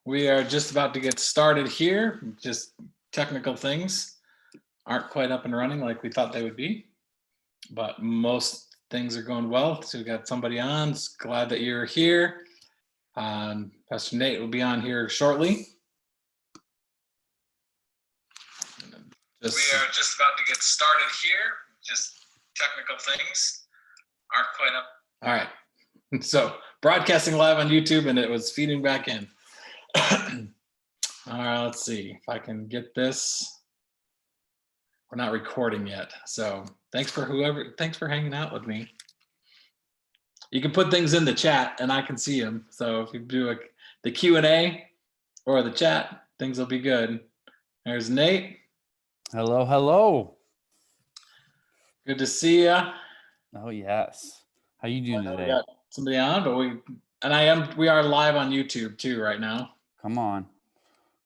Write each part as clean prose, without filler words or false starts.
We are just about to get started here. Just technical things aren't quite up and running like we thought they would be, but most things are going well. So we got somebody on. Glad that you're here. Pastor Nate will be on here shortly. We are just about to get started here. Just technical things aren't quite up. All right. So broadcasting live on YouTube, and it was feeding back in. All right, let's see if I can get this. We're not recording yet, so thanks for hanging out with me. You can put things in the chat and I can see them. So if you do the Q&A or the chat, things will be good. There's Nate. Hello. Good to see you. Oh yes. How you doing today? We got somebody on, but we are live on YouTube too right now. Come on.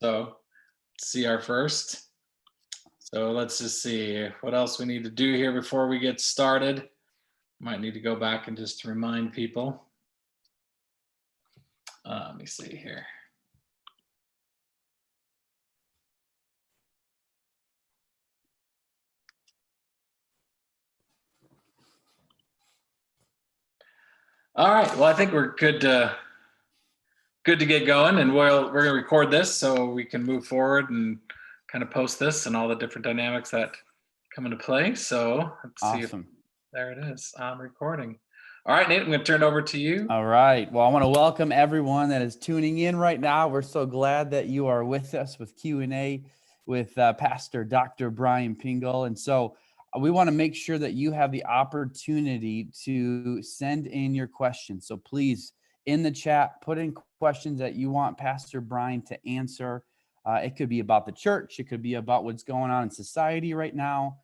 So see our first. So let's just see what else we need to do here before we get started. Might need to go back and just remind people. Let me see here. All right. Well, I think we're good to get going, and we're going to record this so we can move forward and kind of post this and all the different dynamics that come into play. So let's see if there it is. I'm recording. All right, Nate, I'm going to turn it over to you. All right. Well, I want to welcome everyone that is tuning in right now. We're so glad that you are with us with Q&A with Pastor Dr. Brian Pingel. And so we want to make sure that you have the opportunity to send in your questions. So please, in the chat, put in questions that you want Pastor Brian to answer. It could be about the church. It could be about what's going on in society right now.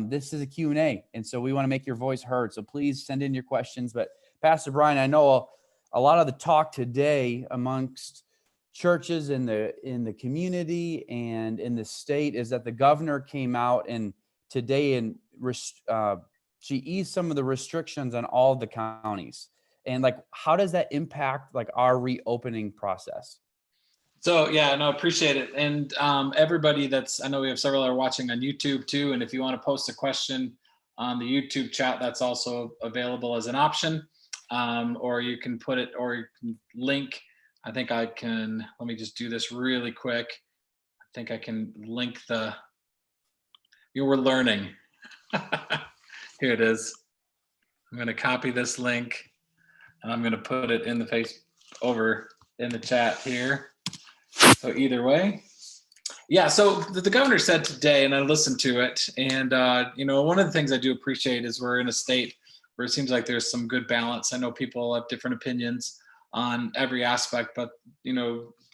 This is a Q&A, and so we want to make your voice heard. So please send in your questions. But Pastor Brian, I know a lot of the talk today amongst churches in the community and in the state is that the governor came out and today and she eased some of the restrictions on all of the counties. And how does that impact our reopening process? So yeah, no, appreciate it. And everybody I know we have several that are watching on YouTube too. And if you want to post a question on the YouTube chat, that's also available as an option. Or you can put it, or you can link. I think let me just do this really quick. I think I can link you were learning. Here it is. I'm going to copy this link and I'm going to put it in over in the chat here. So either way, yeah. So the governor said today, and I listened to it, and one of the things I do appreciate is we're in a state where it seems like there's some good balance. I know people have different opinions on every aspect, but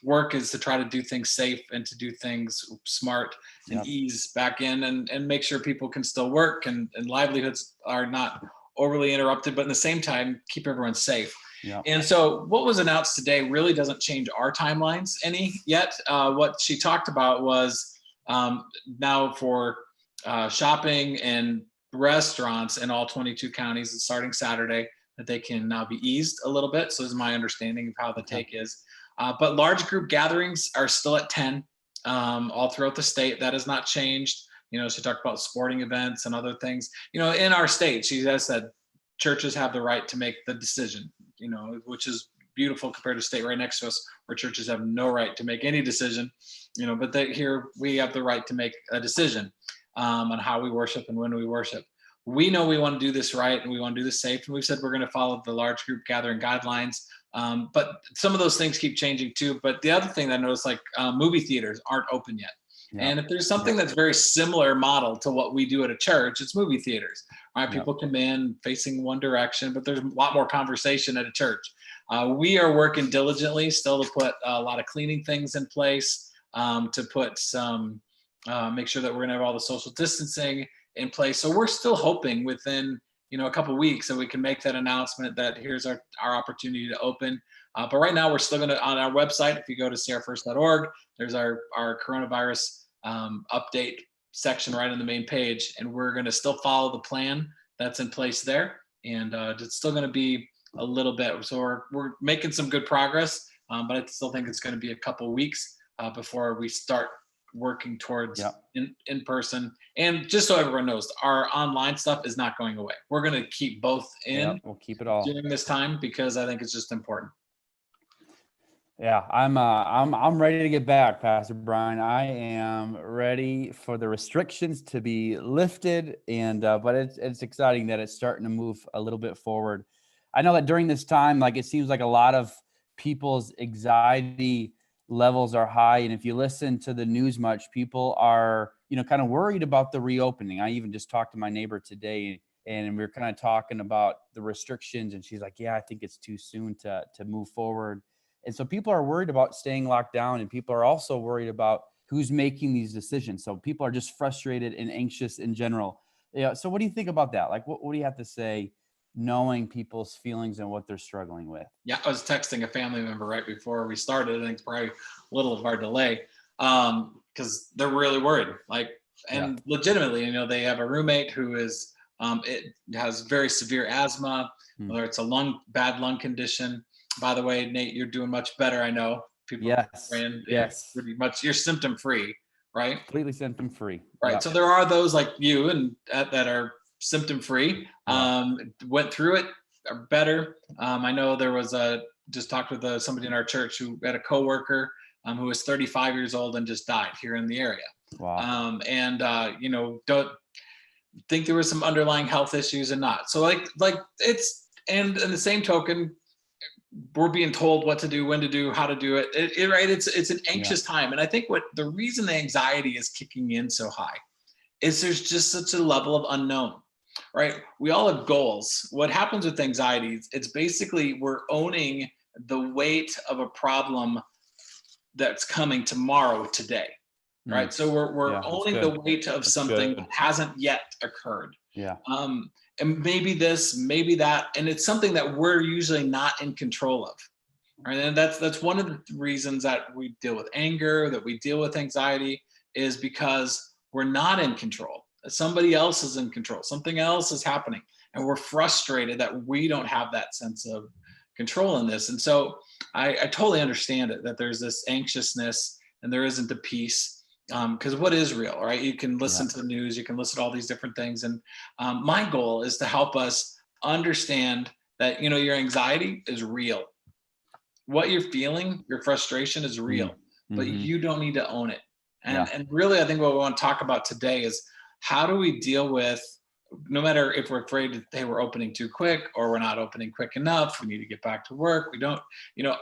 work is to try to do things safe and to do things smart and ease back in and make sure people can still work and livelihoods are not overly interrupted, but at the same time keep everyone safe. Yeah. And so what was announced today really doesn't change our timelines any yet. What she talked about was now for shopping and restaurants in all 22 counties starting Saturday that they can now be eased a little bit. So this is my understanding of how the take is. But large group gatherings are still at 10 all throughout the state. That has not changed. She talked about sporting events and other things. In our state, she has said churches have the right to make the decision. Which is beautiful compared to state right next to us where churches have no right to make any decision, but here we have the right to make a decision on how we worship and when we worship. We know we want to do this right and we want to do this safe. And we've said we're going to follow the large group gathering guidelines. But some of those things keep changing too. But the other thing that I noticed, movie theaters aren't open yet. Yeah. And if there's something that's very similar model to what we do at a church, it's movie theaters. Right? People come in facing one direction, but there's a lot more conversation at a church. We are working diligently still to put a lot of cleaning things in place, to put some, make sure that we're going to have all the social distancing in place. So we're still hoping within a couple of weeks that we can make that announcement that here's our opportunity to open. But right now we're still going to, on our website, if you go to sierrafirst.org, there's our coronavirus update section right on the main page. And we're going to still follow the plan that's in place there. And it's still going to be a little bit. So we're making some good progress. but I still think it's going to be a couple weeks before we start working towards Yeah. in person. And just so everyone knows, our online stuff is not going away. We're going to keep both Yeah. in We'll keep it all. during this time because I think it's just important. Yeah, I'm ready to get back, Pastor Brian. I am ready for the restrictions to be lifted, and but it's exciting that it's starting to move a little bit forward. I know that during this time, like it seems like a lot of people's anxiety levels are high, and if you listen to the news much, people are kind of worried about the reopening. I even just talked to my neighbor today, and we were kind of talking about the restrictions, and she's like, "Yeah, I think it's too soon to move forward." And so people are worried about staying locked down, and people are also worried about who's making these decisions. So people are just frustrated and anxious in general. Yeah. So what do you think about that? Like, what do you have to say, knowing people's feelings and what they're struggling with? Yeah, I was texting a family member right before we started. I think it's probably a little of our delay because they're really worried. Like, Yeah. and legitimately, they have a roommate who is it has very severe asthma, Hmm. whether it's a bad lung condition. By the way, Nate, you're doing much better. I know people are Yes. praying. Yeah, Yes. pretty much. You're symptom free, right? Completely symptom free. Right. Yeah. So there are those like you and that are symptom free. Yeah. Went through it, are better. I know there was just talked with somebody in our church who had a coworker who was 35 years old and just died here in the area. Wow. Don't think there was some underlying health issues and not. So like it's and in the same token, we're being told what to do, when to do, how to do it. Right? It's an Yeah. anxious time, and I think what the reason the anxiety is kicking in so high is there's just such a level of unknown, right? We all have goals. What happens with anxiety? It's basically we're owning the weight of a problem that's coming tomorrow today, right? So we're Yeah. That's owning good. the weight of That's something good. that hasn't yet occurred. Yeah. And maybe this, maybe that, and it's something that we're usually not in control of. Right? And that's one of the reasons that we deal with anger, that we deal with anxiety, is because we're not in control. Somebody else is in control. Something else is happening, and we're frustrated that we don't have that sense of control in this. And so I totally understand it, that there's this anxiousness and there isn't a peace, because what is real, right? You can listen Yeah. to the news, you can listen to all these different things, and my goal is to help us understand that your anxiety is real. What you're feeling, your frustration is real, but Mm-hmm. you don't need to own it. And Yeah. and really, I think what we want to talk about today is how do we deal with, no matter if we're afraid that hey, we're opening too quick or we're not opening quick enough, we need to get back to work. We don't,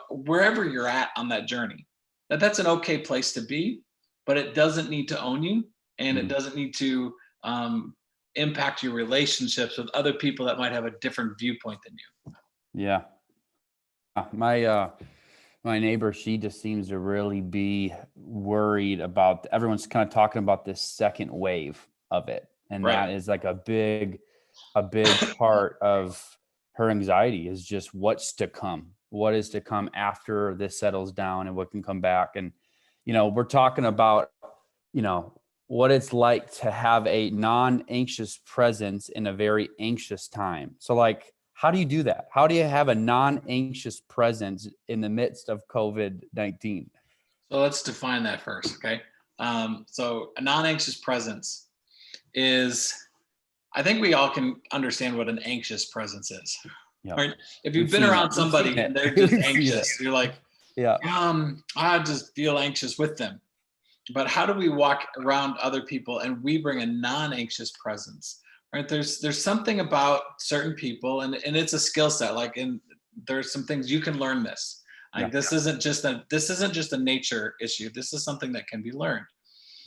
wherever you're at on that journey, that's an okay place to be, but it doesn't need to own you, and it Mm. doesn't need to impact your relationships with other people that might have a different viewpoint than you. Yeah. My neighbor, she just seems to really be worried about, everyone's kind of talking about this second wave of it. And Right. that is like a big part of her anxiety, is just what's to come, what is to come after this settles down and what can come back. And, we're talking about, what it's like to have a non-anxious presence in a very anxious time. So like, how do you do that? How do you have a non-anxious presence in the midst of COVID-19? So let's define that first, okay? So a non-anxious presence is, I think we all can understand what an anxious presence is, Yeah. right? If you've We've been seen around it. We've seen somebody it. and they're just We've seen it. anxious, you're like, Yeah. I just feel anxious with them. But how do we walk around other people and we bring a non-anxious presence, right? There's something about certain people, and it's a skill set. Like, there's some things you can learn this. Yeah. Like this isn't just a nature issue. This is something that can be learned.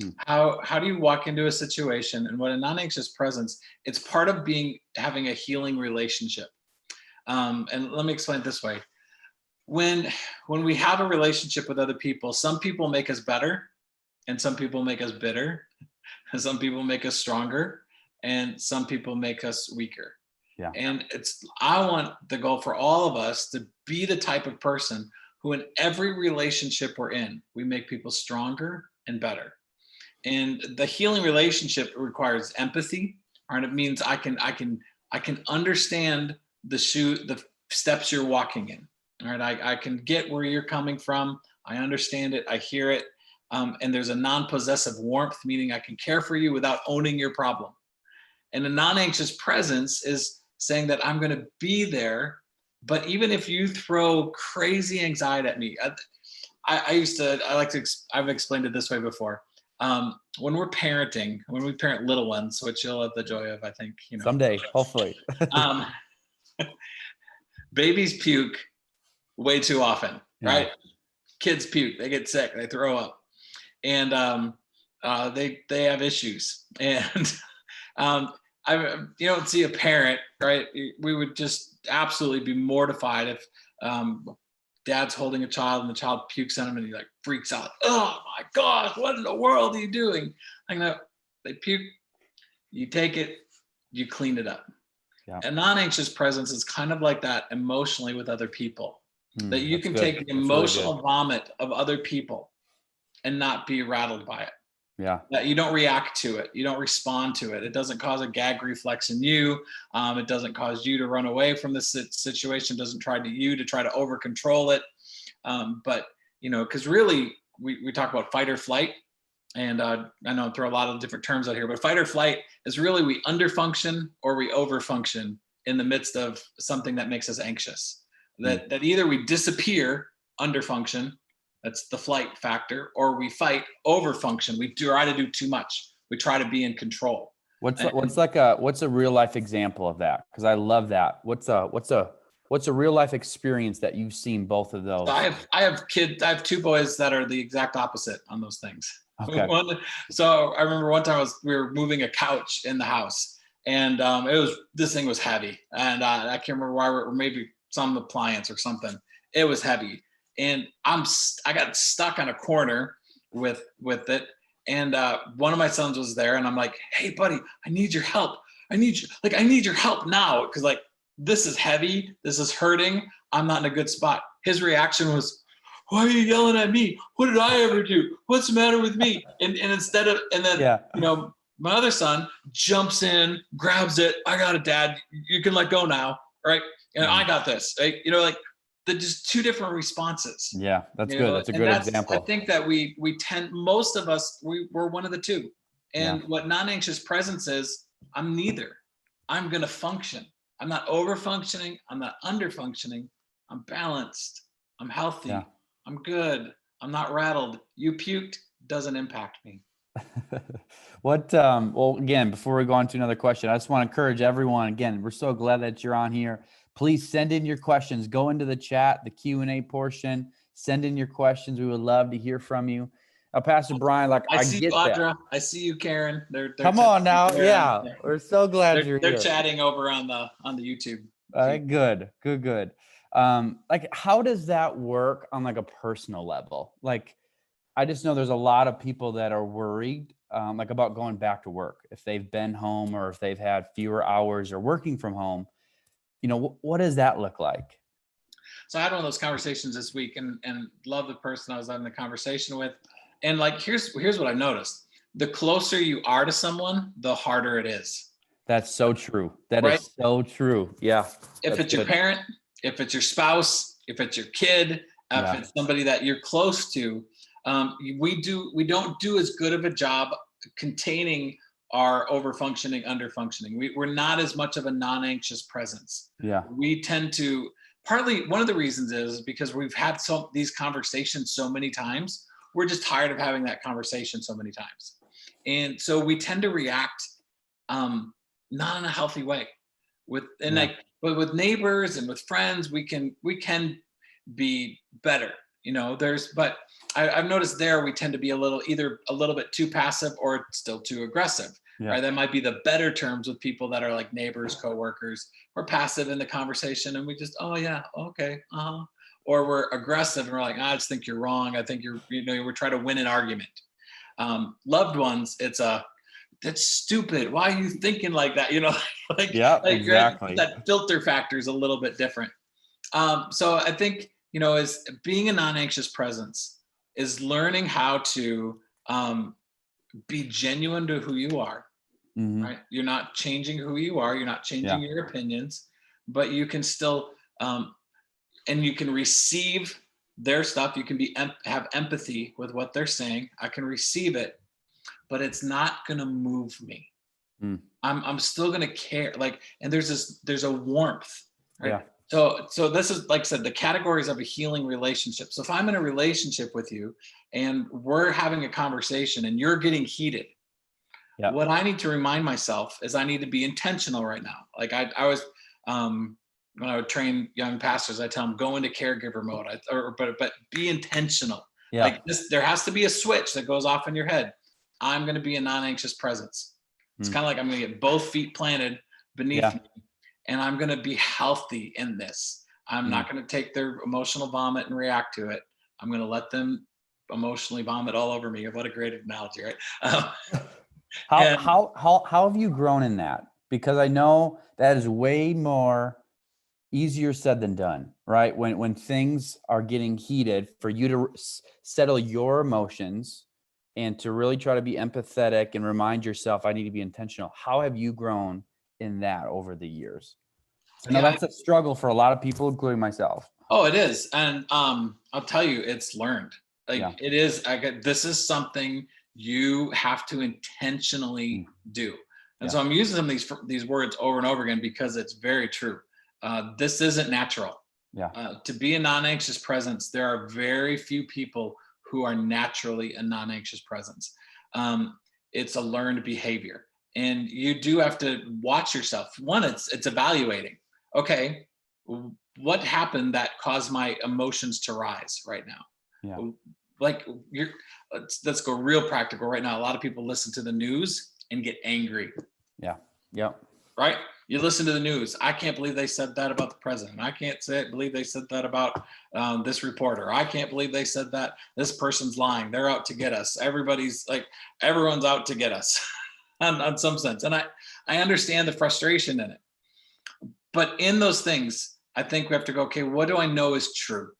Hmm. How do you walk into a situation, and what a non-anxious presence? It's part of having a healing relationship. And let me explain it this way: when we have a relationship with other people, some people make us better, and some people make us bitter, and some people make us stronger, and some people make us weaker. Yeah. And I want the goal for all of us to be the type of person who, in every relationship we're in, we make people stronger and better. And the healing relationship requires empathy, and it means I can understand the steps you're walking in. All right. I can get where you're coming from. I understand it. I hear it. And there's a non-possessive warmth, meaning I can care for you without owning your problem. And a non-anxious presence is saying that I'm going to be there, but even if you throw crazy anxiety at me, I've explained it this way before. When we're parenting, when we parent little ones, which you'll have the joy of, I think, Someday, hopefully. um, babies puke way too often, Yeah. right? Kids puke, they get sick, they throw up, and they have issues. And you don't see a parent, right? We would just absolutely be mortified if dad's holding a child and the child pukes on him and he like freaks out. Oh my gosh, what in the world are you doing? I know they puke, you take it, you clean it up. Yeah. A non-anxious presence is kind of like that emotionally with other people. That you can good. take the That's really emotional good. vomit of other people and not be rattled by it. Yeah. That you don't react to it. You don't respond to it. It doesn't cause a gag reflex in you. It doesn't cause you to run away from this situation. It doesn't try to over control it. But because really we talk about fight or flight, and I know I throw a lot of different terms out here, but fight or flight is really we underfunction or we overfunction in the midst of something that makes us anxious. That either we disappear, underfunction, that's the flight factor, or we fight, overfunction. We try to do too much. We try to be in control. What's a real life example of that? Because I love that. What's a real life experience that you've seen both of those? So I have two boys that are the exact opposite on those things. Okay. So I remember one time we were moving a couch in the house, and this thing was heavy, and I can't remember why, or maybe some appliance or something. It was heavy, and I got stuck on a corner with it, and one of my sons was there, and I'm like, hey buddy, I need your help. I need your help now, because like this is heavy, this is hurting, I'm not in a good spot. His reaction was, why are you yelling at me? What did I ever do? What's the matter with me? And then my other son jumps in, grabs it. I got it, Dad. You can let go now, right? And I got this, right? Just two different responses. Yeah, that's good. That's a good example. I think that most of us, we're one of the two. And what non-anxious presence is, I'm neither. I'm going to function. I'm not over functioning. I'm not under functioning. I'm balanced. I'm healthy. Yeah. I'm good. I'm not rattled. You puked, doesn't impact me. Well, again, before we go on to another question, I just want to encourage everyone, again, we're so glad that you're on here. Please send in your questions, go into the chat, the Q&A portion, send in your questions. We would love to hear from you. Pastor Brian, I see you, Audra. That. I see you, Karen. They're come on now. Yeah. We're so glad you're here. They're chatting over on the YouTube. All right, good. How does that work on a personal level? I just know there's a lot of people that are worried about going back to work if they've been home or if they've had fewer hours or working from home. What does that look like? So I had one of those conversations this week, and love the person I was having the conversation with. And here's what I noticed: the closer you are to someone, the harder it is. That's so true. That is so true. Yeah. If it's your parent, if it's your spouse, if it's your kid, if it's somebody that you're close to, we don't do as good of a job containing our over-functioning, under-functioning. We're not as much of a non-anxious presence. Yeah. We tend to, partly one of the reasons is because we've had these conversations so many times, we're just tired of having that conversation so many times. And so we tend to react not in a healthy way. But with neighbors and with friends, we can be better. But I've noticed we tend to be either a little bit too passive or still too aggressive. Yeah. Right? That might be the better terms with people that are like neighbors, coworkers. We're passive in the conversation, and we just, oh yeah, okay, or we're aggressive and we're like, I just think you're wrong. I think we're trying to win an argument. Loved ones, that's stupid. Why are you thinking like that? Exactly. That filter factor is a little bit different. So I think, is being a non-anxious presence is learning how to be genuine to who you are. Mm-hmm. Right? You're not changing who you are. You're not changing your opinions, but you can still, and you can receive their stuff. You can have empathy with what they're saying. I can receive it, but it's not going to move me. Mm. I'm still going to care. Like, and there's a warmth, right? Yeah. So this is, like I said, the categories of a healing relationship. So if I'm in a relationship with you and we're having a conversation and you're getting heated, Yeah. what I need to remind myself is I need to be intentional right now. Like I was, when I would train young pastors, I tell them go into caregiver mode, but be intentional. Yeah. Like this, there has to be a switch that goes off in your head. I'm going to be a non-anxious presence. It's kind of like I'm going to get both feet planted beneath me, and I'm going to be healthy in this. I'm not going to take their emotional vomit and react to it. I'm going to let them emotionally vomit all over me. What a great analogy, right? How have you grown in that? Because I know that is way more easier said than done, right? When things are getting heated, for you to settle your emotions and to really try to be empathetic and remind yourself, I need to be intentional. How have you grown in that over the years? I know that's a struggle for a lot of people, including myself. Oh, it is. And I'll tell you, it's learned. Like it is, this is something you have to intentionally do. And so I'm using these words over and over again because it's very true. This isn't natural. To be a non-anxious presence, there are very few people who are naturally a non-anxious presence. It's a learned behavior, and you do have to watch yourself. One, it's evaluating. Okay, what happened that caused my emotions to rise right now? Like let's go real practical right now. A lot of people listen to the news and get angry. Right? You listen to the news. I can't believe they said that about the president. I can't believe they said that about this reporter. I can't believe they said that. This person's lying. They're out to get us. Everyone's out to get us on some sense. And I understand the frustration in it. But in those things, I think we have to go, okay, what do I know is true?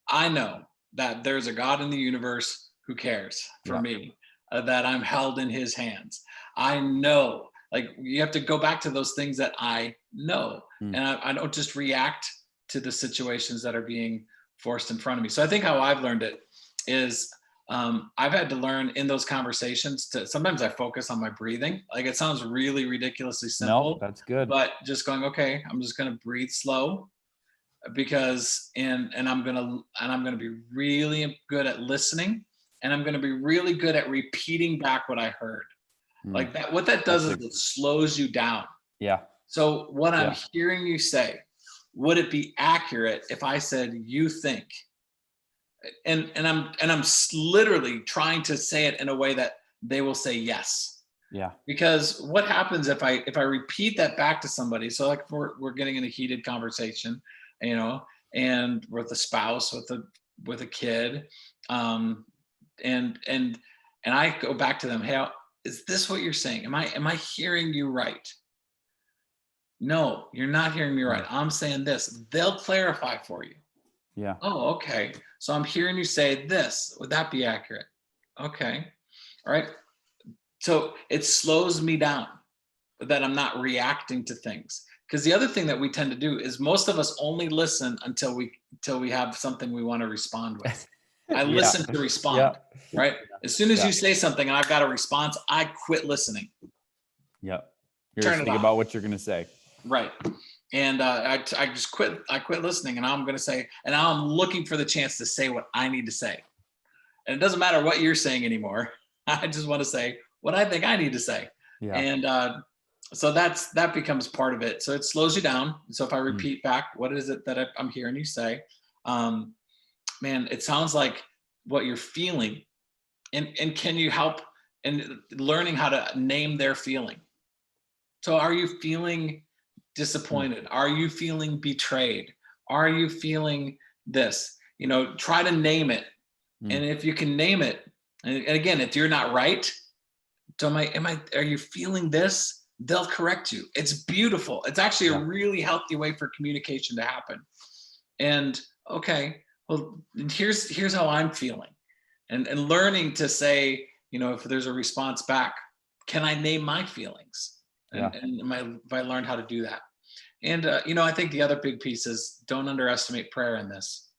I know that there's a God in the universe who cares for me, that I'm held in his hands. I know. Like you have to go back to those things that I know, and I don't just react to the situations that are being forced in front of me. So I think how I've learned it is I've had to learn in those conversations to, sometimes I focus on my breathing. Like it sounds really ridiculously simple. No, that's good. But just going, okay, I'm just going to breathe slow because, and I'm going to be really good at listening, and I'm going to be really good at repeating back what I heard. Like that, what that does is it slows you down. So what I'm hearing you say, would it be accurate if I said, you think, and I'm literally trying to say it in a way that they will say yes. Because what happens if I repeat that back to somebody? So like we're getting in a heated conversation, and with a spouse, with a kid, and I go back to them, hey, is this what you're saying? Am I hearing you right? No, you're not hearing me right. I'm saying this. They'll clarify for you. Oh, okay. So I'm hearing you say this. Would that be accurate? Okay. All right. So it slows me down that I'm not reacting to things. Because the other thing that we tend to do is most of us only listen until we have something we want to respond with. I listen to respond, right? As soon as you say something and I've got a response, I quit listening. You're just thinking about what you're going to say. Right. And I just quit. I quit listening, and I'm going to say, and now I'm looking for the chance to say what I need to say. And it doesn't matter what you're saying anymore. I just want to say what I think I need to say. And so that becomes part of it. So it slows you down. So if I repeat back, what is it that I'm hearing you say? Man, it sounds like what you're feeling, and can you help in learning how to name their feeling? So are you feeling disappointed? Are you feeling betrayed? Are you feeling this? Try to name it. And if you can name it, and again, if you're not right, so are you feeling this? They'll correct you. It's beautiful. It's actually a really healthy way for communication to happen. And okay, well, here's how I'm feeling, and learning to say, if there's a response back, can I name my feelings? And if I learned how to do that, And I think the other big piece is don't underestimate prayer in this.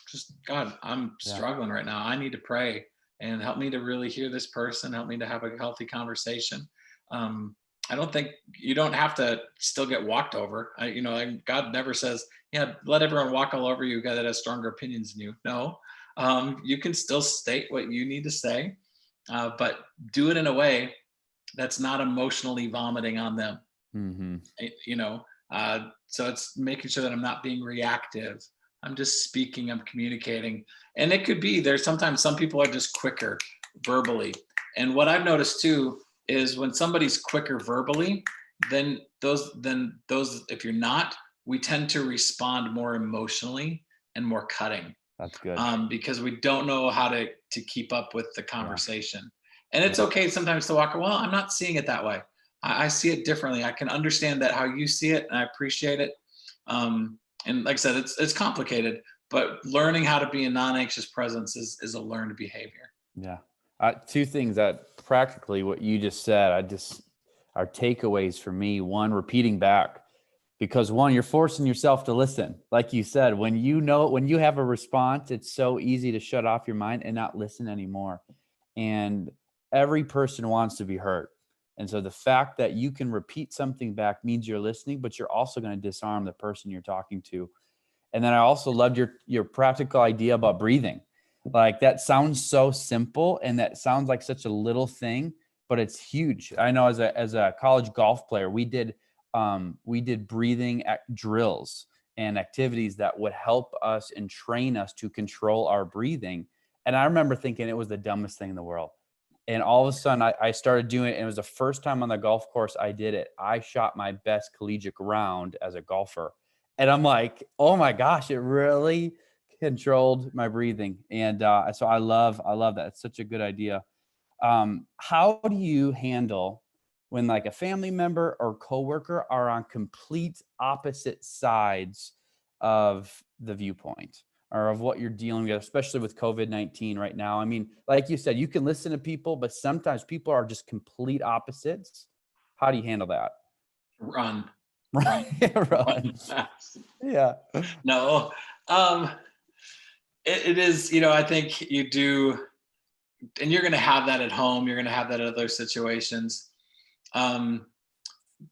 Just God, I'm Yeah. struggling right now. I need to pray and help me to really hear this person, help me to have a healthy conversation. Um, I don't think you don't have to still get walked over. God never says, yeah, let everyone walk all over you, guy that has stronger opinions than you. No, you can still state what you need to say, but do it in a way that's not emotionally vomiting on them. Mm-hmm. So it's making sure that I'm not being reactive. I'm just speaking, I'm communicating. And it could be there's sometimes some people are just quicker verbally. And what I've noticed too is when somebody's quicker verbally, then those if you're not, we tend to respond more emotionally and more cutting, That's good. because we don't know how to keep up with the Yeah. conversation. And it's Yeah. okay sometimes to walk, well, I'm not seeing it that way. I see it differently. I can understand that how you see it, and I appreciate it. And like I said, it's complicated, but learning how to be a non-anxious presence is a learned behavior. Yeah. Two things that practically what you just said, are takeaways for me. One, repeating back, because one, you're forcing yourself to listen. Like you said, when you have a response, it's so easy to shut off your mind and not listen anymore. And every person wants to be heard. And so the fact that you can repeat something back means you're listening, but you're also going to disarm the person you're talking to. And then I also loved your practical idea about breathing. Like that sounds so simple and that sounds like such a little thing, but it's huge. I know as a college golf player, we did breathing drills and activities that would help us and train us to control our breathing. And I remember thinking it was the dumbest thing in the world. And all of a sudden I started doing it. And it was the first time on the golf course I did it. I shot my best collegiate round as a golfer. And I'm like, oh my gosh, it really controlled my breathing. And so I love that. It's such a good idea. How do you handle when like a family member or coworker are on complete opposite sides of the viewpoint or of what you're dealing with, especially with COVID-19 right now? I mean, like you said, you can listen to people, but sometimes people are just complete opposites. How do you handle that? Run, run, Right. run Run. fast. Yeah. No, um, it is. I think you do, and you're going to have that at home. You're going to have that in other situations. Um,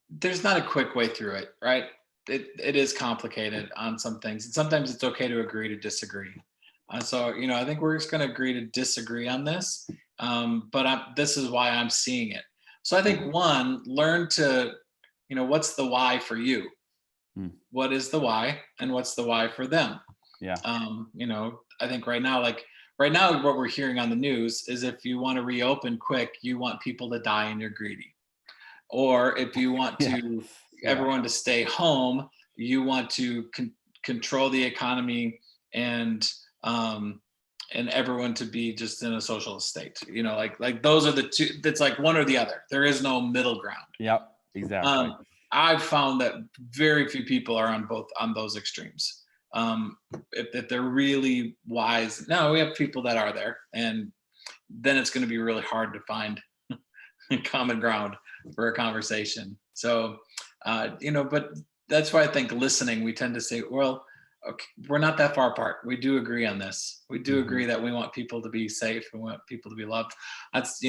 there's not a quick way through it, right? It is complicated on some things, and sometimes it's okay to agree to disagree. So I think we're just going to agree to disagree on this, but this is why I'm seeing it. So I think one, learn to, what's the why for you? Hmm. What is the why, and what's the why for them? Yeah. I think right now, what we're hearing on the news is if you want to reopen quick, you want people to die and you're greedy. Or if you want Yeah. to Yeah. everyone to stay home, you want to control the economy and um, and everyone to be just in a socialist state. Like those are the two. That's like one or the other. There is no middle ground. Yep. Exactly. I've found that very few people are on those extremes. If they're really wise, no, we have people that are there, and then it's going to be really hard to find common ground for a conversation. So, but that's why I think listening, we tend to say, well, okay, we're not that far apart. We do agree on this. We do Mhm. agree that we want people to be safe. We want people to be loved. That's,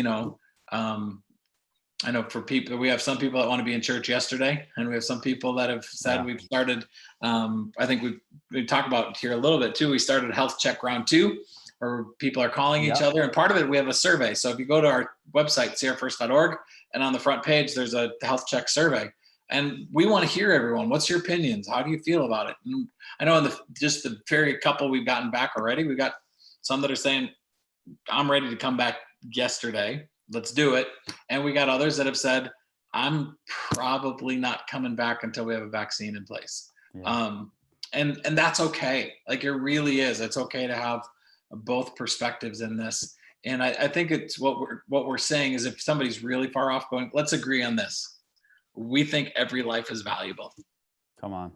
I know for people, we have some people that want to be in church yesterday, and we have some people that have said Yeah. we've started. I think we talked about here a little bit too. We started health check round 2, where people are calling each Yep. other, and part of it we have a survey. So if you go to our website sierrafirst.org, and on the front page there's a health check survey, and we want to hear everyone. What's your opinions? How do you feel about it? And I know in just the very couple we've gotten back already, we got some that are saying I'm ready to come back yesterday. Let's do it. And we got others that have said, I'm probably not coming back until we have a vaccine in place. Yeah. And that's okay. Like it really is. It's okay to have both perspectives in this. And I think it's what we're saying is if somebody's really far off going, let's agree on this. We think every life is valuable. Come on.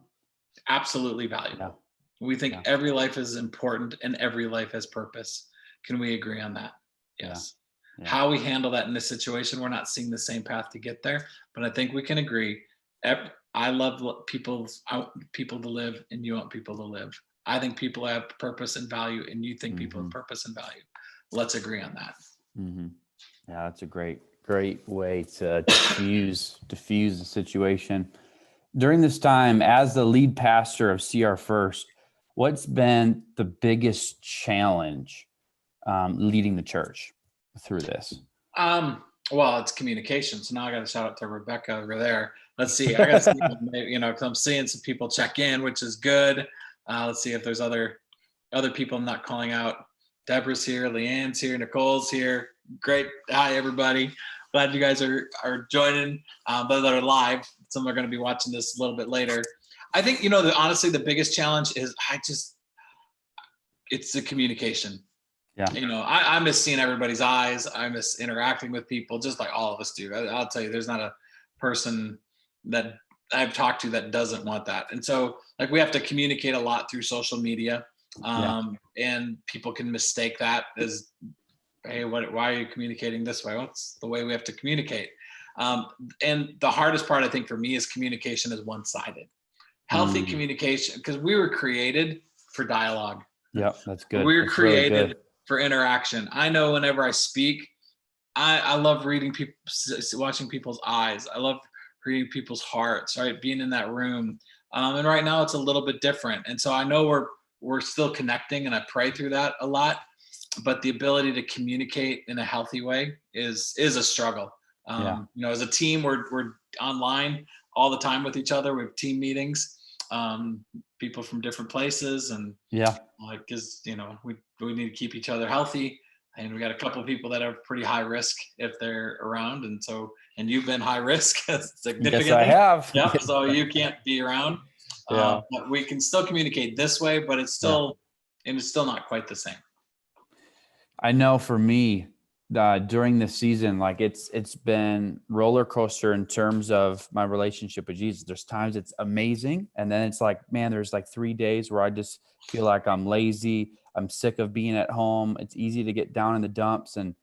Absolutely valuable. We think every life is important and every life has purpose. Can we agree on that? Yes. Yeah. How we handle that in this situation, we're not seeing the same path to get there, but I think we can agree I love people to live, and you want people to live. I think people have purpose and value, and you think people have Hmm. purpose and value. Let's agree on that. Hmm. Yeah, that's a great way to diffuse the situation. During this time, as the lead pastor of CR First, what's been the biggest challenge leading the church through this? Well, it's communication. So now I got to shout out to Rebecca over there. Let's see. I got to see, because I'm seeing some people check in, which is good. Let's see if there's other people I'm not calling out. Deborah's here, Leanne's here, Nicole's here. Great. Hi, everybody. Glad you guys are joining. Those that are live, some are going to be watching this a little bit later. I think, honestly, the biggest challenge is it's the communication. Yeah. I miss seeing everybody's eyes. I miss interacting with people, just like all of us do. I'll tell you, there's not a person that I've talked to that doesn't want that. And so, like, we have to communicate a lot through social media, and people can mistake that as, hey, why are you communicating this way? What's the way we have to communicate? And the hardest part, I think, for me is communication is one-sided. Healthy communication, because we were created for dialogue. Yep, that's good. We were That's really created good. for interaction. I know whenever I speak, I love reading people, watching people's eyes. I love reading people's hearts, right? Being in that room. And right now it's a little bit different. And so I know we're still connecting, and I pray through that a lot, but the ability to communicate in a healthy way is a struggle. As a team, we're online all the time with each other. We have team meetings, people from different places, and because we need to keep each other healthy, and we got a couple of people that are pretty high risk if they're around, and you've been high risk significantly. Yes, I have. Yep. So you can't be around. Yeah. But we can still communicate this way, but it's still not quite the same. I know for me, during this season, like it's been roller coaster in terms of my relationship with Jesus. There's times it's amazing, and then it's like, man, there's like 3 days where I just feel like I'm lazy. I'm sick of being at home. It's easy to get down in the dumps, and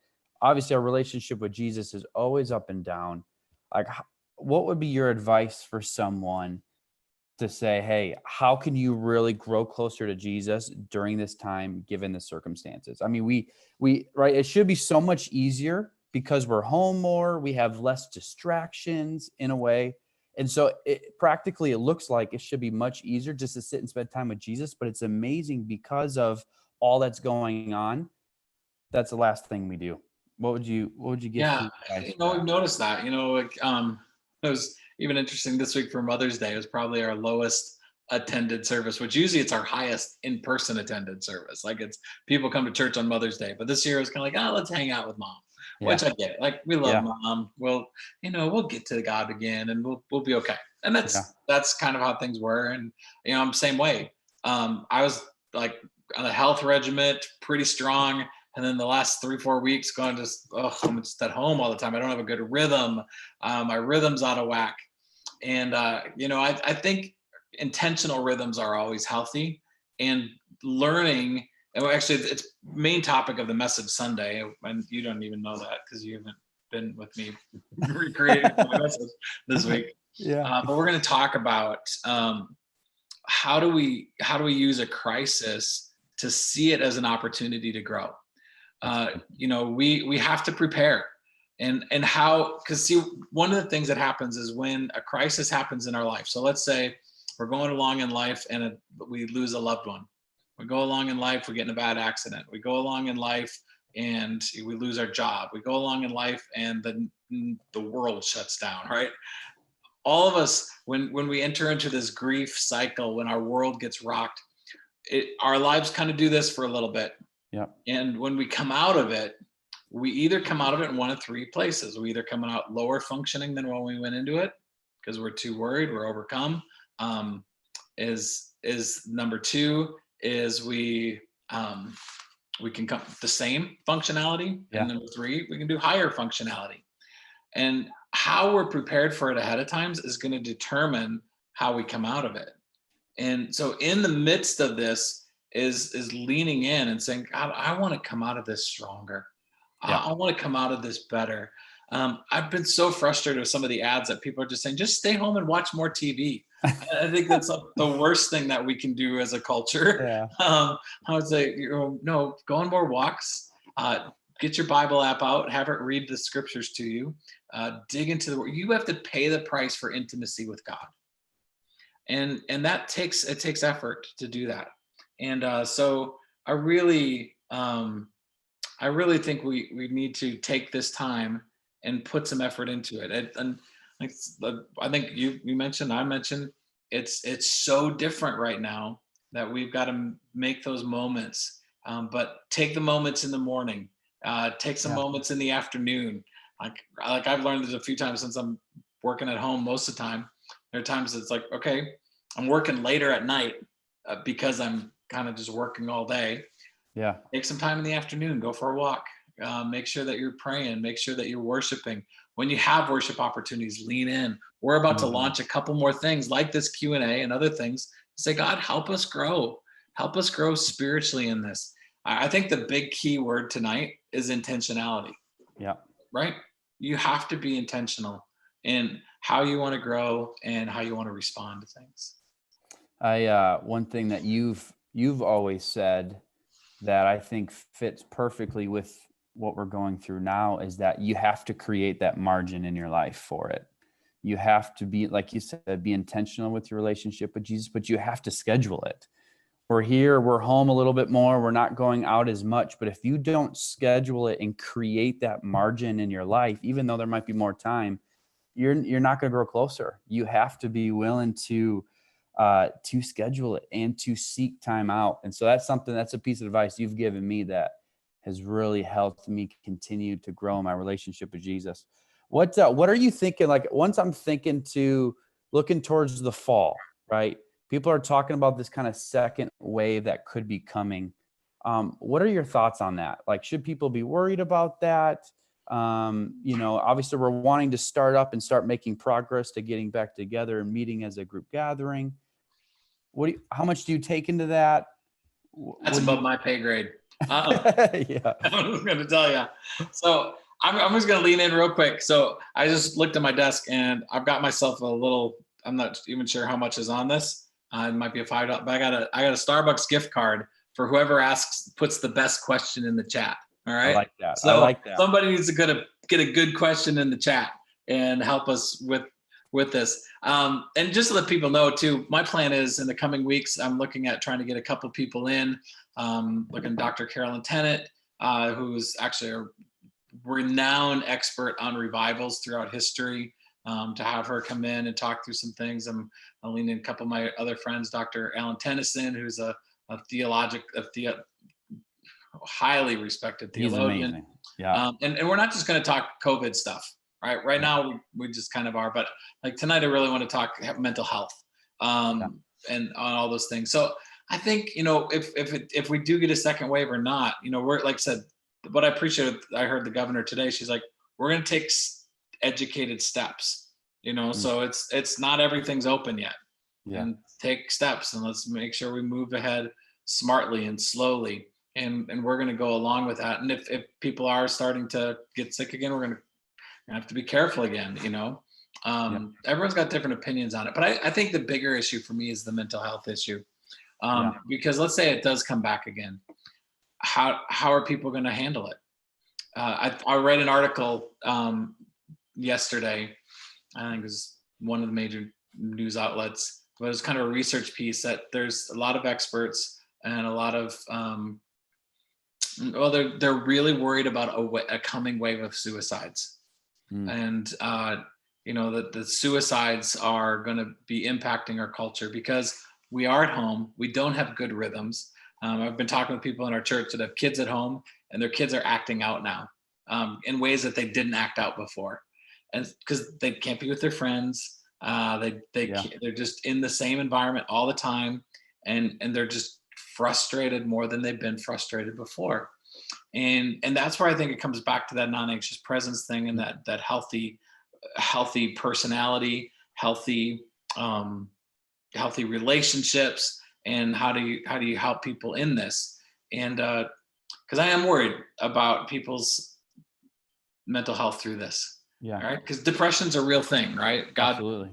obviously our relationship with Jesus is always up and down. Like, what would be your advice for someone to say, hey, how can you really grow closer to Jesus during this time, given the circumstances? I mean, we right, it should be so much easier because we're home more, we have less distractions in a way. And so it looks like it should be much easier just to sit and spend time with Jesus, but it's amazing because of all that's going on. That's the last thing we do. What would you give? Yeah, we've noticed that. It was even interesting this week for Mother's Day. It was probably our lowest attended service, which usually it's our highest in-person attended service. Like, it's people come to church on Mother's Day, but this year it was kind of like, let's hang out with mom, which I get. Like, we love mom. We'll get to God again, and we'll be okay. And that's kind of how things were. And I'm the same way. I was like on a health regimen, pretty strong. And then the last 3-4 weeks I'm just at home all the time. I don't have a good rhythm. My rhythm's out of whack. And, I think intentional rhythms are always healthy, and learning. And actually, it's main topic of the message Sunday. And you don't even know that because you haven't been with me recreating my message this week. But we're going to talk about how do we use a crisis to see it as an opportunity to grow. We have to prepare, and how, because see, one of the things that happens is when a crisis happens in our life. So let's say we're going along in life and we lose a loved one. We go along in life, we get in a bad accident. We go along in life and we lose our job. We go along in life and the world shuts down, right? All of us, when we enter into this grief cycle, when our world gets rocked, our lives kind of do this for a little bit. Yeah. And when we come out of it, we either come out of it in one of three places. We either come out lower functioning than when we went into it because we're too worried, we're overcome. Is number two is we can come the same functionality. And number three, we can do higher functionality. And how we're prepared for it ahead of time is going to determine how we come out of it. And so in the midst of this, is leaning in and saying, God, I want to come out of this stronger. I want to come out of this better. I've been so frustrated with some of the ads that people are just saying, just stay home and watch more TV. I think that's the worst thing that we can do as a culture. Yeah. I would say, no, go on more walks. Get your Bible app out, have it read the scriptures to you, dig into the word. You have to pay the price for intimacy with God, and that takes effort to do that. And so I really think we need to take this time and put some effort into it. And like, I think you mentioned, I mentioned, it's so different right now that we've got to make those moments. But take the moments in the morning, take some Yeah. moments in the afternoon. Like I've learned this a few times since I'm working at home most of the time. There are times it's like, okay, I'm working later at night because I'm kind of just working all day. Yeah. Take some time in the afternoon, go for a walk. Make sure that you're praying, make sure that you're worshiping. When you have worship opportunities, lean in. We're about to launch a couple more things like this Q&A and other things. Say, God, help us grow. Help us grow spiritually in this. I think the big key word tonight is intentionality. Yeah. Right? You have to be intentional in how you want to grow and how you want to respond to things. One thing that you've always said that I think fits perfectly with what we're going through now is that you have to create that margin in your life for it. You have to be, like you said, be intentional with your relationship with Jesus, but you have to schedule it. We're here, we're home a little bit more, we're not going out as much, but if you don't schedule it and create that margin in your life, even though there might be more time, you're not going to grow closer. You have to be willing to schedule it and to seek time out. And so that's a piece of advice you've given me that has really helped me continue to grow my relationship with Jesus. What are you thinking? Like, once I'm thinking to looking towards the fall, right? People are talking about this kind of second wave that could be coming. What are your thoughts on that? Like, should people be worried about that? Obviously we're wanting to start up and start making progress to getting back together and meeting as a group gathering. How much do you take into that? That's above my pay grade. Yeah. I'm going to tell you. So I'm just going to lean in real quick. So I just looked at my desk and I've got myself a little, I'm not even sure how much is on this. It might be a $5, but I got a Starbucks gift card for whoever puts the best question in the chat. All right. I like that. So somebody needs to get a good question in the chat and help us with this. And just to let people know too, my plan is in the coming weeks, I'm looking at trying to get a couple people in, looking at Dr. Carolyn Tennant, who's actually a renowned expert on revivals throughout history, to have her come in and talk through some things. I'm leaning in a couple of my other friends, Dr. Alan Tennyson, who's a highly respected theologian. He's amazing. Yeah. And we're not just going to talk COVID stuff, right? Right now we just kind of are, but like tonight I really want to talk mental health, and on all those things. So I think, if we do get a second wave or not, we're, like I said, what I appreciate, I heard the governor today, she's like, we're going to take educated steps, so it's not everything's open yet. And take steps, and let's make sure we move ahead smartly and slowly. And we're going to go along with that. And if people are starting to get sick again, we're going to have to be careful again. Everyone's got different opinions on it, but I think the bigger issue for me is the mental health issue. Because let's say it does come back again. How are people going to handle it? I read an article yesterday. I think it was one of the major news outlets, but it was kind of a research piece that there's a lot of experts and a lot of they're really worried about a coming wave of suicides. And that the suicides are going to be impacting our culture because we are at home, we don't have good rhythms. I've been talking with people in our church that have kids at home, and their kids are acting out now in ways that they didn't act out before, and because they can't be with their friends. They're just in the same environment all the time, and they're just frustrated more than they've been frustrated before. And that's where I think it comes back to that non-anxious presence thing, and that healthy personality, healthy relationships, and how do you help people in this? And because I am worried about people's mental health through this. Yeah. All right. Because depression's a real thing, right? God, Absolutely.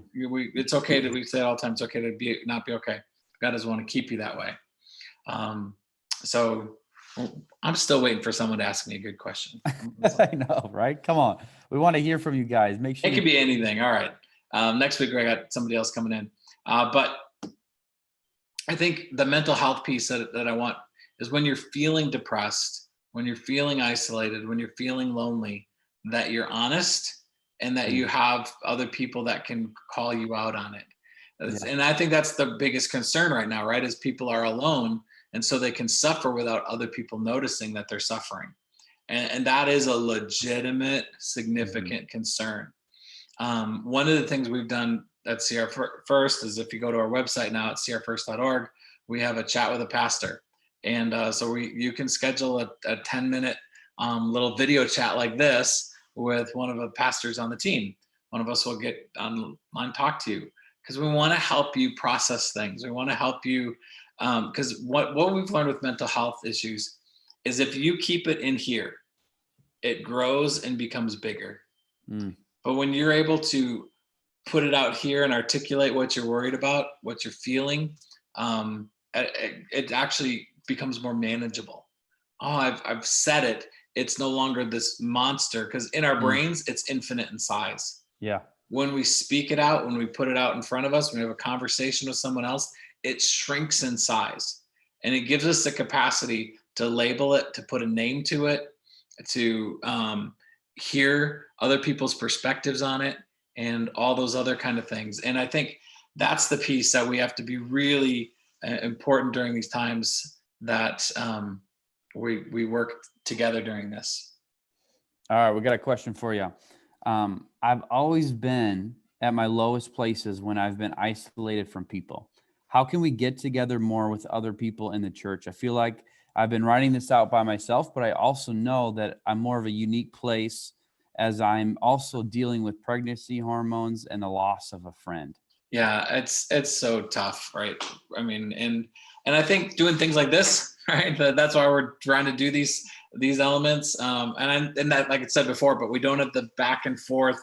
it's okay we say it all the time. It's okay to not be okay. God doesn't want to keep you that way. Um, so well, I'm still waiting for someone to ask me a good question. I know, right? Come on. We want to hear from you guys. Make sure It you could be anything. All right. Next week, I got somebody else coming in. But I think the mental health piece that I want is when you're feeling depressed, when you're feeling isolated, when you're feeling lonely, that you're honest and that Mm, you have other people that can call you out on it. yeah. And I think that's the biggest concern right now, right? Is people are alone. And so they can suffer without other people noticing that they're suffering. And that is a legitimate, Mhm. significant concern. One of the things we've done at CR First is if you go to our website now at crfirst.org, we have a chat with a pastor. And so you can schedule a 10-minute little video chat like this with one of the pastors on the team. One of us will get online, talk to you because we want to help you process things. We want to help you because what we've learned with mental health issues is if you keep it in here, it grows and becomes bigger. Mm, But when you're able to put it out here and articulate what you're worried about, what you're feeling, it actually becomes more manageable. Oh, I've said it. It's no longer this monster because in our mm, brains, it's infinite in size. yeah. When we speak it out, when we put it out in front of us, when we have a conversation with someone else, it shrinks in size. And it gives us the capacity to label it, to put a name to it, to hear other people's perspectives on it, and all those other kind of things. And I think that's the piece that we have to be really important during these times that we work together during this. All right, we got a question for you. I've always been at my lowest places when I've been isolated from people. How can we get together more with other people in the church? I feel like I've been writing this out by myself, but I also know that I'm more of a unique place as I'm also dealing with pregnancy hormones and the loss of a friend. Yeah, it's so tough, right? I mean, and I think doing things like this, right? That's why we're trying to do these elements. And that, like I said before, but we don't have the back and forth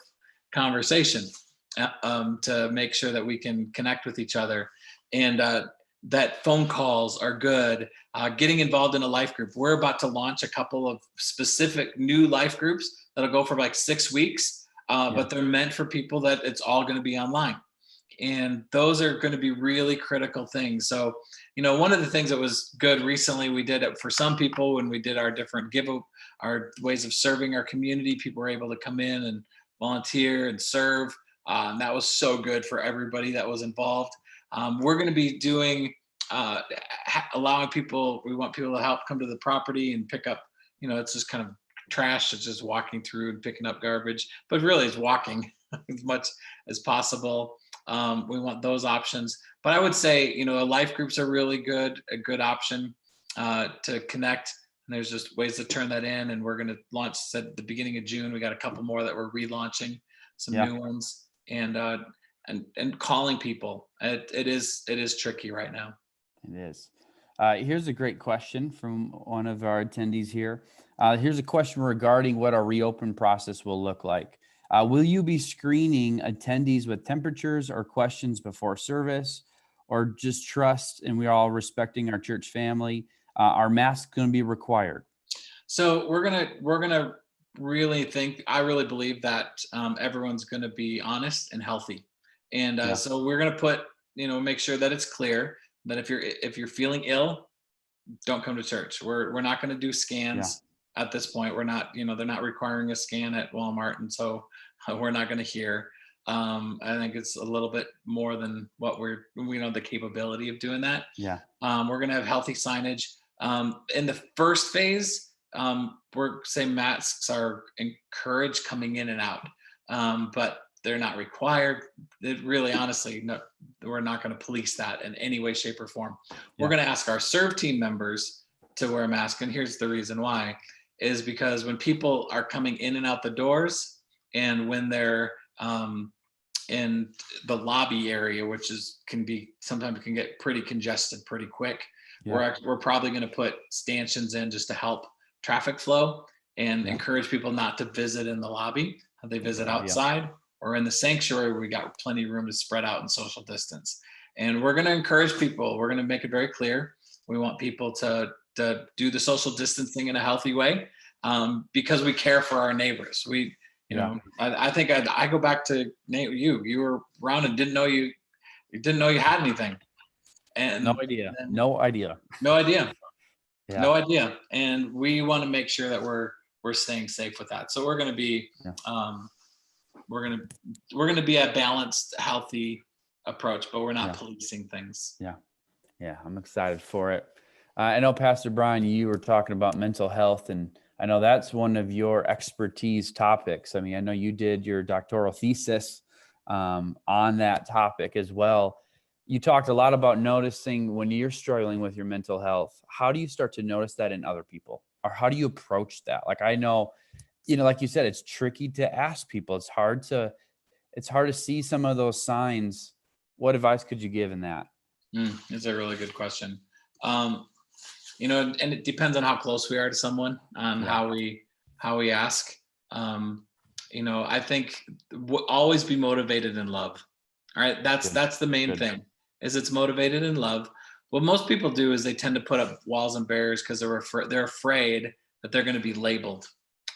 conversation to make sure that we can connect with each other, and that phone calls are good. Getting involved in a life group. We're about to launch a couple of specific new life groups that'll go for like 6 weeks, Yeah. but they're meant for people that it's all going to be online, and those are going to be really critical things. So one of the things that was good recently, we did it for some people when we did our different our ways of serving our community. People were able to come in and volunteer and serve, and that was so good for everybody that was involved. We're going to be doing allowing people, we want people to help come to the property and pick up, it's just kind of trash. It's just walking through and picking up garbage, but really it's walking as much as possible. We want those options. But I would say, life groups are really a good option to connect. And there's just ways to turn that in. And we're going to launch at the beginning of June. We got a couple more that we're relaunching, some Yeah, new ones, and calling people. It is tricky right now. it is. Here's a great question from one of our attendees here. Here's a question regarding what our reopen process will look like. Will you be screening attendees with temperatures or questions before service, or just trust and we're all respecting our church family? Are masks going to be required? So we're gonna really think. I really believe that everyone's gonna be honest and healthy, and Yeah, so we're gonna put make sure that it's clear that if you're feeling ill, don't come to church. We're not going to do yeah, scans at this point. We're not, they're not requiring a scan at Walmart, and so we're not going to hear. I think it's a little bit more than what we know the capability of doing that. yeah, We're going to have healthy signage. In the first phase, we're saying masks are encouraged coming in and out, but they're not required. It really, honestly, no, we're not going to police that in any way, shape, or form. We're yeah, going to ask our serve team members to wear a mask, and here's the reason why: is because when people are coming in and out the doors, and when they're in the lobby area, which sometimes can get pretty congested pretty quick. yeah, We're probably going to put stanchions in just to help traffic flow. and encourage people not to visit in the lobby. They visit outside or in the sanctuary. We got plenty of room to spread out and social distance. And we're going to encourage people. We're going to make it very clear. We want people to do the social distancing in a healthy way, because we care for our neighbors. You know, I think I go back to Nate. You were around and didn't know you had anything, and no idea. Yeah. No idea. And we want to make sure that we're staying safe with that. So we're going to be we're going to be a balanced, healthy approach, but we're not policing things. Yeah, I'm excited for it. I know, Pastor Brian, you were talking about mental health, and I know that's one of your expertise topics. I mean, I know you did your doctoral thesis on that topic as well. You talked a lot about noticing when you're struggling with your mental health. How do you start to notice that in other people, or how do you approach that? Like, I know, like you said, it's tricky to ask people. It's hard to see some of those signs. What advice could you give in that? It's a really good question. And it depends on how close we are to someone, on how we ask. I think always be motivated in love. All right. That's the main thing, is it's motivated in love. What most people do is they tend to put up walls and barriers because they're afraid that they're going to be labeled.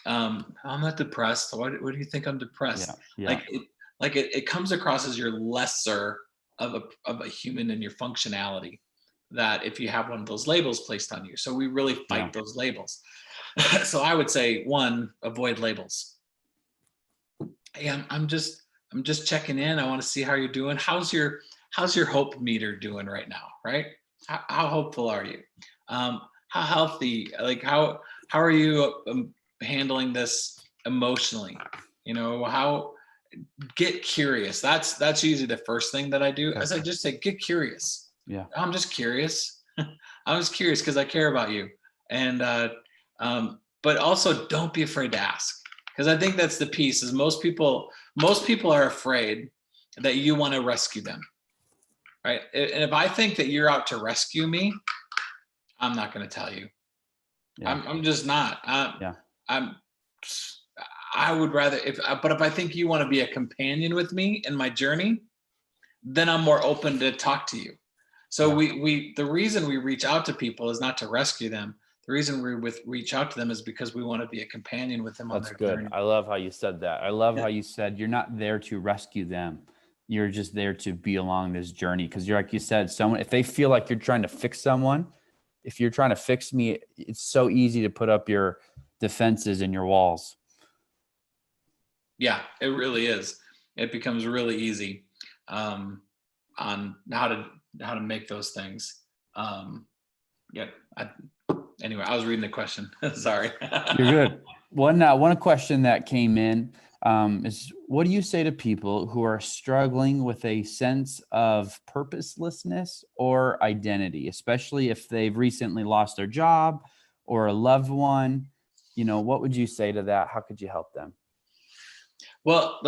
I'm not depressed. Why do you think I'm depressed? It comes across as you're lesser of a human in your functionality, that if you have one of those labels placed on you. So we really fight those labels. So I would say, one, avoid labels. Hey, I'm just checking in. I want to see how you're doing. How's your hope meter doing right now? Right? How hopeful are you? How healthy? Like how are you handling this emotionally? Get curious. That's usually the first thing that I do. As I just say, get curious. Yeah. I'm just curious. I'm just curious because I care about you. And but also don't be afraid to ask. Because I think that's the piece, is most people are afraid that you want to rescue them. Right. And if I think that you're out to rescue me, I'm not going to tell you. I'm just not. I would rather, but if I think you want to be a companion with me in my journey, then I'm more open to talk to you. So the reason we reach out to people is not to rescue them. The reason we reach out to them is because we want to be a companion with them on their journey. That's good. I love how you said that. I love how you said you're not there to rescue them. You're just there to be along this journey. Because you're, like you said, if they feel like you're trying to fix someone, if you're trying to fix me, it's so easy to put up your defenses and your walls. Yeah, it really is. It becomes really easy on how to make those things. Anyway, I was reading the question. Sorry. You're good. One question that came in is, what do you say to people who are struggling with a sense of purposelessness or identity, especially if they've recently lost their job or a loved one? What would you say to that? How could you help them? Well,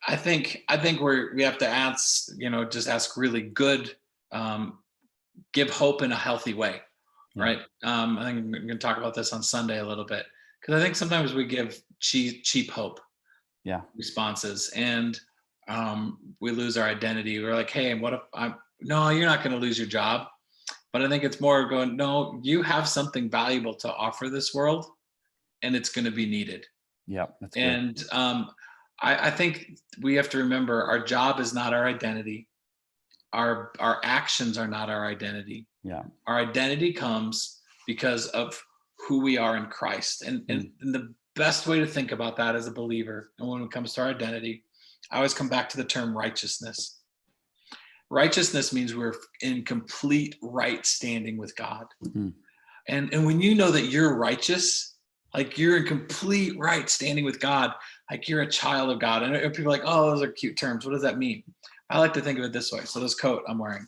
I think we have to ask, just ask really good, give hope in a healthy way. Right. I think I'm going to talk about this on Sunday a little bit, because I think sometimes we give cheap hope responses, and we lose our identity. We're like, hey, what if no, you're not going to lose your job. But I think it's more going, no, you have something valuable to offer this world, and it's going to be needed. Yeah. That's good. And I think we have to remember, our job is not our identity. Our actions are not our identity. Yeah. Our identity comes because of who we are in Christ. And the best way to think about that as a believer, and when it comes to our identity, I always come back to the term righteousness. Righteousness means we're in complete right standing with God. Mm-hmm. And when you know that you're righteous, like you're in complete right standing with God, like you're a child of God. And people are like, oh, those are cute terms. What does that mean? I like to think of it this way. So this coat I'm wearing,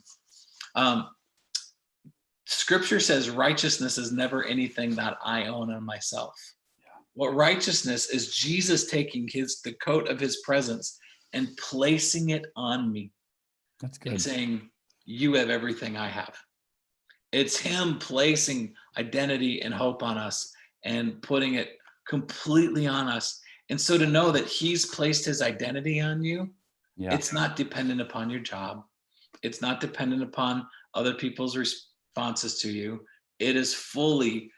Scripture says righteousness is never anything that I own on myself. Yeah. What righteousness is Jesus taking the coat of his presence and placing it on me. That's good. And saying, you have everything I have. It's him placing identity and hope on us and putting it completely on us. And so to know that he's placed his identity on you, Yeah. it's not dependent upon your job. It's not dependent upon other people's responses to you. It is fully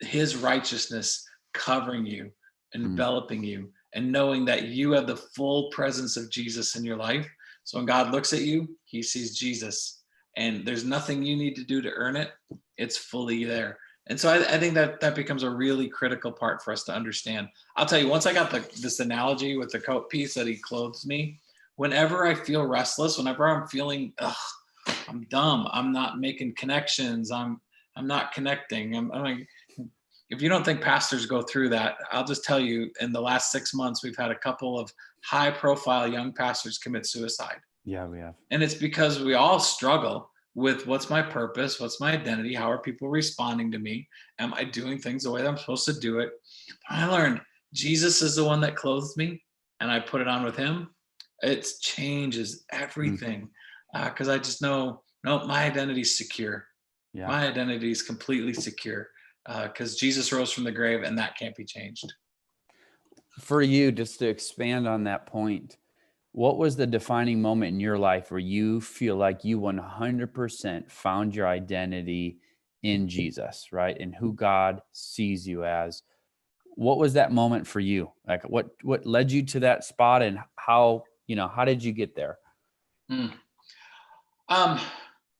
his righteousness covering you, Mm. enveloping you, and knowing that you have the full presence of Jesus in your life. So when God looks at you, he sees Jesus, and there's nothing you need to do to earn it. It's fully there. And so I think that becomes a really critical part for us to understand. I'll tell you, once I got this analogy with the coat piece that he clothes me, whenever I feel restless, whenever I'm feeling, I'm dumb, I'm not making connections, I'm not connecting. I'm like, if you don't think pastors go through that, I'll just tell you, in the last 6 months, we've had a couple of high profile young pastors commit suicide. Yeah, we have. And it's because we all struggle with what's my purpose? What's my identity? How are people responding to me? Am I doing things the way that I'm supposed to do it? I learned Jesus is the one that clothes me, and I put it on with him. It changes everything, because I just know, no, my identity is secure. Yeah. My identity is completely secure, because Jesus rose from the grave, and that can't be changed. For you, just to expand on that point, what was the defining moment in your life where you feel like you 100% found your identity in Jesus, right? And who God sees you as? What was that moment for you? Like what led you to that spot, and how did you get there? Hmm.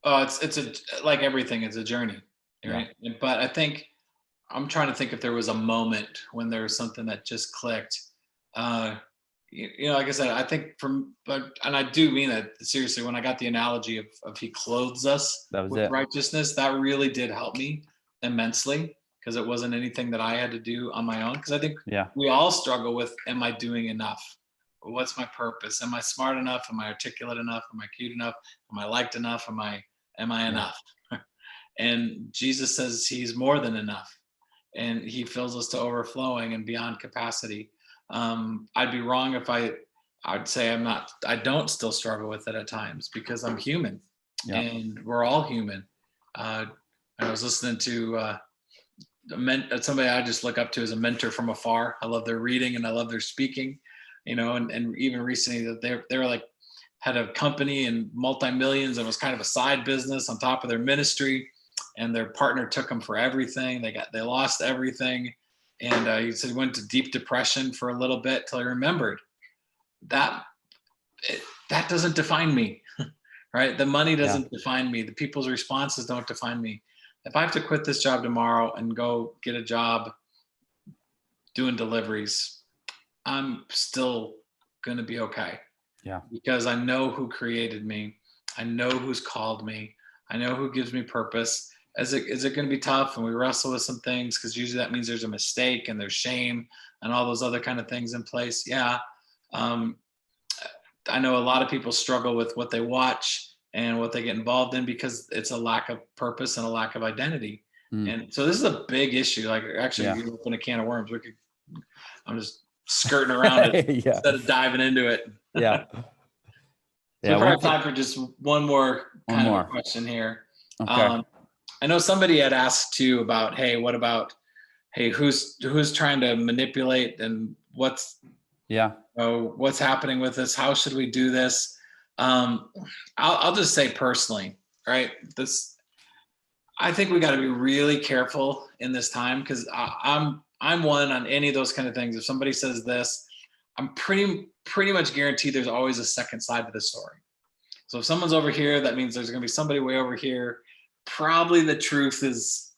It's like everything, it's a journey, Yeah. right? But I think I'm trying to think if there was a moment when there was something that just clicked. Uh, like I said, I think and I do mean that seriously. When I got the analogy of he clothes us That was with it. righteousness, that really did help me immensely, because it wasn't anything that I had to do on my own. Because I think Yeah. we all struggle with, am I doing enough? What's my purpose? Am I smart enough? Am I articulate enough? Am I cute enough? Am I liked enough? Am I Yeah. enough? And Jesus says he's more than enough, and he fills us to overflowing and beyond capacity. I'd be wrong if I'd say I don't still struggle with it at times, because I'm human, Yeah. and we're all human. I was listening to somebody I just look up to as a mentor from afar. I love their reading and I love their speaking, and even recently that they were like, had a company and multi-millions, and was kind of a side business on top of their ministry, and their partner took them for everything. They lost everything. And he said he went to deep depression for a little bit till he remembered that that doesn't define me, right? The money doesn't define me. The people's responses don't define me. If I have to quit this job tomorrow and go get a job doing deliveries, I'm still going to be okay. Yeah. Because I know who created me. I know who's called me. I know who gives me purpose. Is it going to be tough? And we wrestle with some things, because usually that means there's a mistake and there's shame and all those other kind of things in place. Yeah. I know a lot of people struggle with what they watch and what they get involved in, because it's a lack of purpose and a lack of identity. And so this is a big issue. Like, actually, you open a can of worms. I'm just skirting around it instead of diving into it. Yeah. So we probably have time for just one more kind of a question here. Okay. I know somebody had asked too about, hey, what about, hey, who's trying to manipulate, and what's happening with this? How should we do this? I'll just say personally, right? I think we got to be really careful in this time, because I'm one on any of those kind of things. If somebody says this, I'm pretty much guaranteed there's always a second side to the story. So if someone's over here, that means there's going to be somebody way over here. Probably the truth is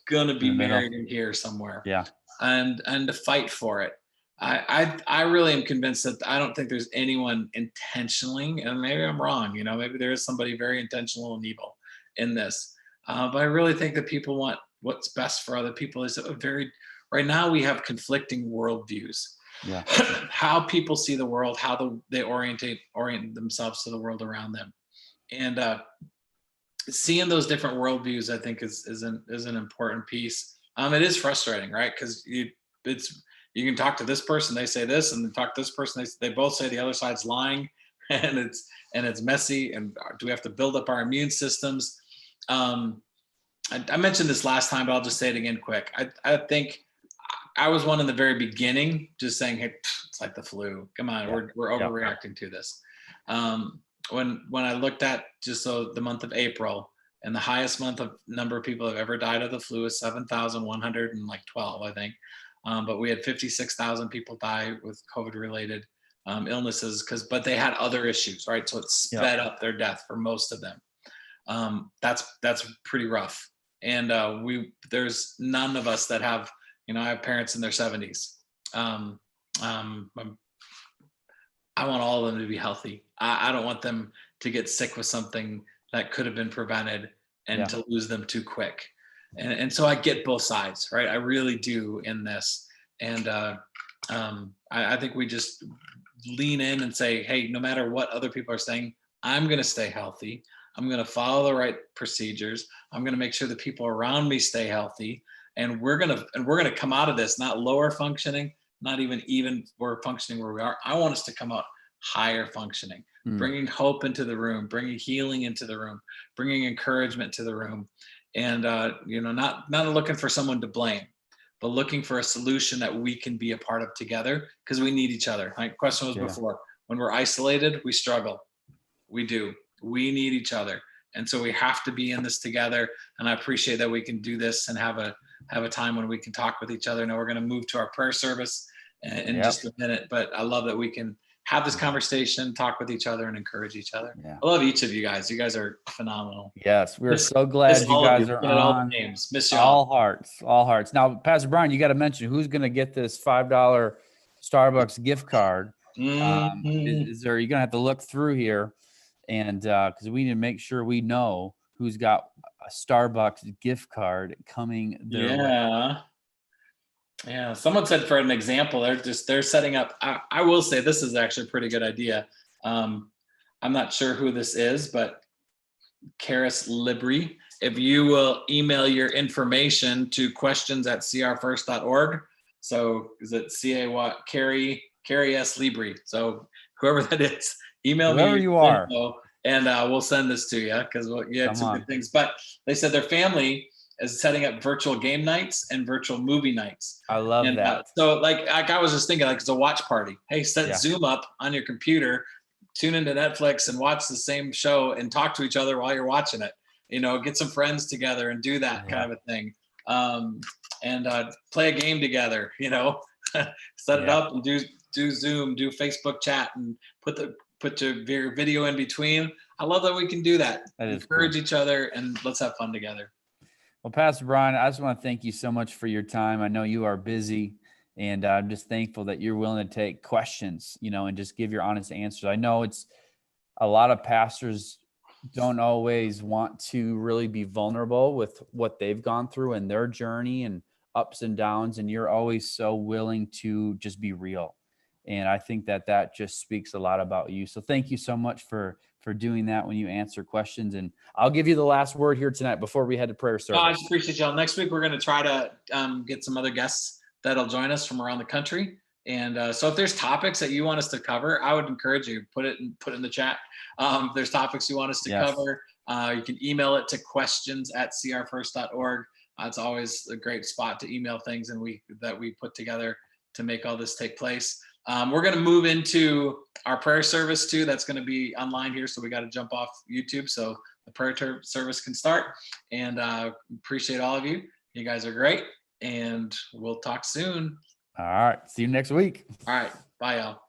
going to be buried in here somewhere. Yeah. And to fight for it. I really am convinced that I don't think there's anyone intentionally, and maybe I'm wrong, maybe there is somebody very intentional and evil in this. But I really think that people want what's best for other people. Right now we have conflicting worldviews. Yeah. How people see the world, how they orient themselves to the world around them. And seeing those different worldviews, I think is an important piece. It is frustrating, right? Because you can talk to this person, they say this, and then talk to this person, they both say the other side's lying, and it's messy. And do we have to build up our immune systems? I mentioned this last time, but I'll just say it again quick. I think I was one in the very beginning, just saying, "Hey, it's like the flu. Come on, we're Yeah. overreacting to this." When I looked at just the month of April, and the highest month of number of people have ever died of the flu is 7,112, I think. But we had 56,000 people die with COVID related illnesses but they had other issues, right? So it sped up their death for most of them. That's pretty rough. And there's none of us that have, I have parents in their 70s. I want all of them to be healthy. I don't want them to get sick with something that could have been prevented and to lose them too quick. And so I get both sides, right? I really do in this. And I think we just lean in and say, hey, no matter what other people are saying, I'm going to stay healthy. I'm going to follow the right procedures. I'm going to make sure the people around me stay healthy. And we're going to come out of this not lower functioning, not even we're functioning where we are. I want us to come out higher functioning, bringing hope into the room, bringing healing into the room, bringing encouragement to the room, and not looking for someone to blame, but looking for a solution that we can be a part of together because we need each other. Like question was before, when we're isolated, we struggle. We do. We need each other. And so we have to be in this together. And I appreciate that we can do this and have a time when we can talk with each other. Now we're going to move to our prayer service in just a minute, but I love that we can have this conversation, talk with each other, and encourage each other. I love each of you guys. You guys are phenomenal. Yes, we're so glad you guys are on. Miss you all hearts. Now, Pastor Brian, you got to mention who's going to get this $5 Starbucks gift card. Is there? You're going to have to look through here, and because we need to make sure we know who's got a Starbucks gift card coming their way. Yeah, someone said for an example, they're setting up. I will say this is actually a pretty good idea. I'm not sure who this is, but Karis Libri, if you will email your information to questions@crfirst.org. So is it Carrie S. Libri? So whoever that is, email whoever me. You are. And we'll send this to you because you had some good things. But they said their family is setting up virtual game nights and virtual movie nights. I love that. So like I was just thinking, like it's a watch party. Hey, set Zoom up on your computer, tune into Netflix and watch the same show and talk to each other while you're watching it. Get some friends together and do that kind of a thing. And play a game together, set it up and do Zoom, do Facebook chat and put your video in between. I love that we can do that. Encourage each other and let's have fun together. Well, Pastor Brian, I just want to thank you so much for your time. I know you are busy, and I'm just thankful that you're willing to take questions, and just give your honest answers. I know it's a lot of pastors don't always want to really be vulnerable with what they've gone through in their journey and ups and downs, and you're always so willing to just be real. And I think that just speaks a lot about you. So thank you so much for doing that when you answer questions. And I'll give you the last word here tonight before we head to prayer service. I just appreciate y'all. Next week, we're going to try to get some other guests that'll join us from around the country. And so if there's topics that you want us to cover, I would encourage you, put it in the chat. If there's topics you want us to cover, you can email it to questions@crfirst.org. It's always a great spot to email things that we put together to make all this take place. We're going to move into our prayer service too. That's going to be online here. So we got to jump off YouTube so the prayer service can start. And appreciate all of you. You guys are great. And we'll talk soon. All right. See you next week. All right. Bye, y'all.